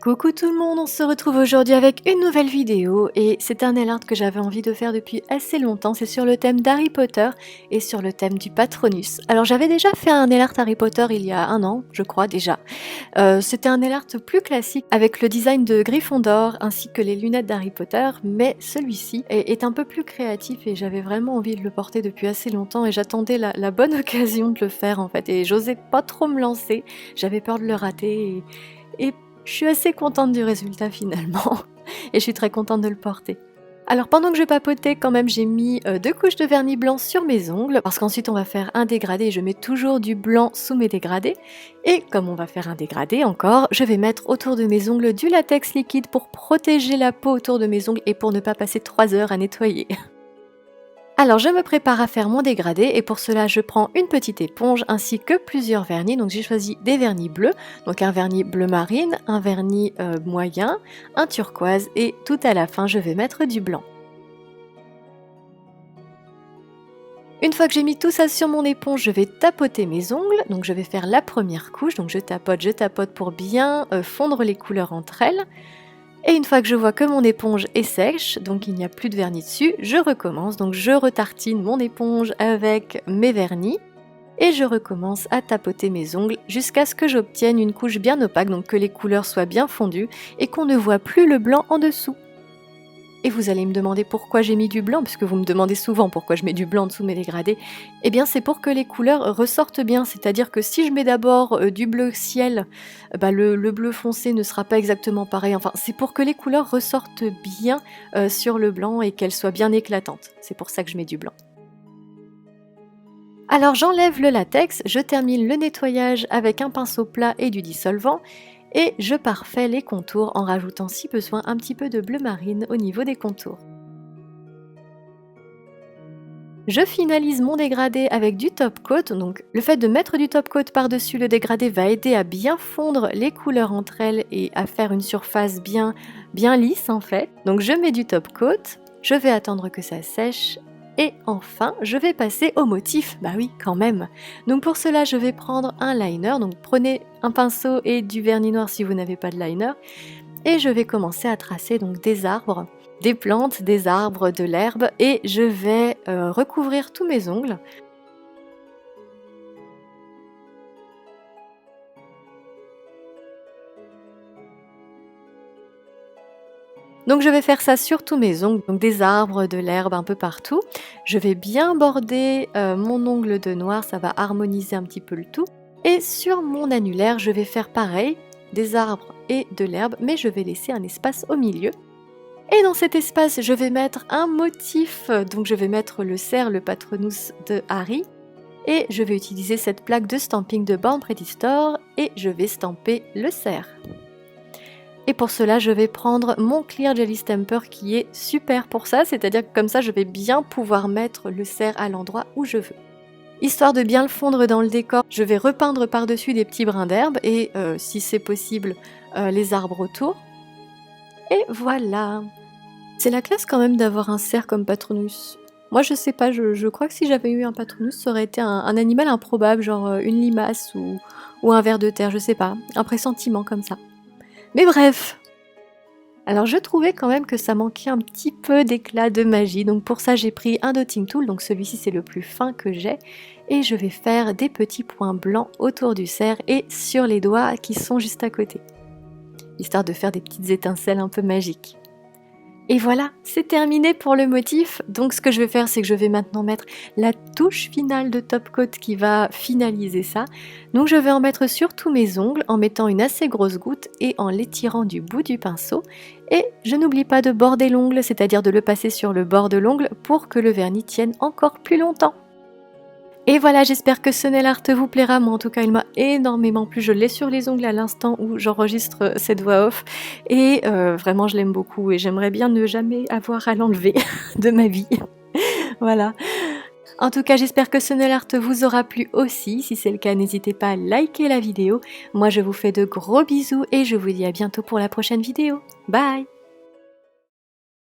Coucou tout le monde, on se retrouve aujourd'hui avec une nouvelle vidéo et c'est un nail art que j'avais envie de faire depuis assez longtemps. C'est sur le thème d'Harry Potter et sur le thème du Patronus. Alors j'avais déjà fait un nail art Harry Potter il y a un an, je crois déjà. C'était un nail art plus classique avec le design de Gryffondor ainsi que les lunettes d'Harry Potter, mais celui-ci est un peu plus créatif et j'avais vraiment envie de le porter depuis assez longtemps et j'attendais la bonne occasion de le faire en fait et j'osais pas trop me lancer, j'avais peur de le rater et je suis assez contente du résultat finalement et je suis très contente de le porter. Alors pendant que je papotais quand même j'ai mis 2 couches de vernis blanc sur mes ongles parce qu'ensuite on va faire un dégradé et je mets toujours du blanc sous mes dégradés et comme on va faire un dégradé encore, je vais mettre autour de mes ongles du latex liquide pour protéger la peau autour de mes ongles et pour ne pas passer 3 heures à nettoyer. Alors je me prépare à faire mon dégradé et pour cela je prends une petite éponge ainsi que plusieurs vernis. Donc j'ai choisi des vernis bleus, donc un vernis bleu marine, un vernis moyen, un turquoise et tout à la fin je vais mettre du blanc. Une fois que j'ai mis tout ça sur mon éponge, je vais tapoter mes ongles. Donc je vais faire la première couche, donc je tapote pour bien fondre les couleurs entre elles. Et une fois que je vois que mon éponge est sèche, donc il n'y a plus de vernis dessus, je recommence. Donc je retartine mon éponge avec mes vernis et je recommence à tapoter mes ongles jusqu'à ce que j'obtienne une couche bien opaque, donc que les couleurs soient bien fondues et qu'on ne voit plus le blanc en dessous. Et vous allez me demander pourquoi j'ai mis du blanc, puisque vous me demandez souvent pourquoi je mets du blanc dessous mes dégradés. Eh bien c'est pour que les couleurs ressortent bien, c'est-à-dire que si je mets d'abord du bleu ciel, le bleu foncé ne sera pas exactement pareil. Enfin, c'est pour que les couleurs ressortent bien sur le blanc et qu'elles soient bien éclatantes. C'est pour ça que je mets du blanc. Alors j'enlève le latex, je termine le nettoyage avec un pinceau plat et du dissolvant. Et je parfais les contours en rajoutant si besoin un petit peu de bleu marine au niveau des contours. Je finalise mon dégradé avec du top coat, donc le fait de mettre du top coat par-dessus le dégradé va aider à bien fondre les couleurs entre elles et à faire une surface bien lisse en fait. Donc je mets du top coat, je vais attendre que ça sèche. Et enfin, je vais passer au motif, bah oui, quand même. Donc pour cela, je vais prendre un liner, donc prenez un pinceau et du vernis noir si vous n'avez pas de liner. Et je vais commencer à tracer donc des arbres, des plantes, des arbres, de l'herbe et je vais recouvrir tous mes ongles. Donc je vais faire ça sur tous mes ongles, donc des arbres, de l'herbe un peu partout. Je vais bien border mon ongle de noir, ça va harmoniser un petit peu le tout. Et sur mon annulaire, je vais faire pareil, des arbres et de l'herbe, mais je vais laisser un espace au milieu. Et dans cet espace, je vais mettre un motif, donc je vais mettre le cerf, le Patronus de Harry. Et je vais utiliser cette plaque de stamping de Born Pretty Store et je vais stamper le cerf. Et pour cela, je vais prendre mon Clear Jelly Stamper qui est super pour ça, c'est-à-dire que comme ça, je vais bien pouvoir mettre le cerf à l'endroit où je veux. Histoire de bien le fondre dans le décor, je vais repeindre par-dessus des petits brins d'herbe et, si c'est possible, les arbres autour. Et voilà! C'est la classe quand même d'avoir un cerf comme Patronus. Moi je sais pas, je crois que si j'avais eu un Patronus, ça aurait été un animal improbable, genre une limace ou un ver de terre, je sais pas, un pressentiment comme ça. Mais bref, alors je trouvais quand même que ça manquait un petit peu d'éclat de magie, donc pour ça j'ai pris un dotting tool, donc celui-ci c'est le plus fin que j'ai, et je vais faire des petits points blancs autour du cerf et sur les doigts qui sont juste à côté, histoire de faire des petites étincelles un peu magiques. Et voilà, c'est terminé pour le motif. Donc ce que je vais faire, c'est que je vais maintenant mettre la touche finale de top coat qui va finaliser ça. Donc je vais en mettre sur tous mes ongles en mettant une assez grosse goutte et en l'étirant du bout du pinceau. Et je n'oublie pas de border l'ongle, c'est-à-dire de le passer sur le bord de l'ongle pour que le vernis tienne encore plus longtemps. Et voilà, j'espère que ce nail art vous plaira. Moi en tout cas il m'a énormément plu, je l'ai sur les ongles à l'instant où j'enregistre cette voix off et vraiment je l'aime beaucoup et j'aimerais bien ne jamais avoir à l'enlever de ma vie. Voilà. En tout cas j'espère que ce nail art vous aura plu aussi, si c'est le cas n'hésitez pas à liker la vidéo. Moi je vous fais de gros bisous et je vous dis à bientôt pour la prochaine vidéo. Bye!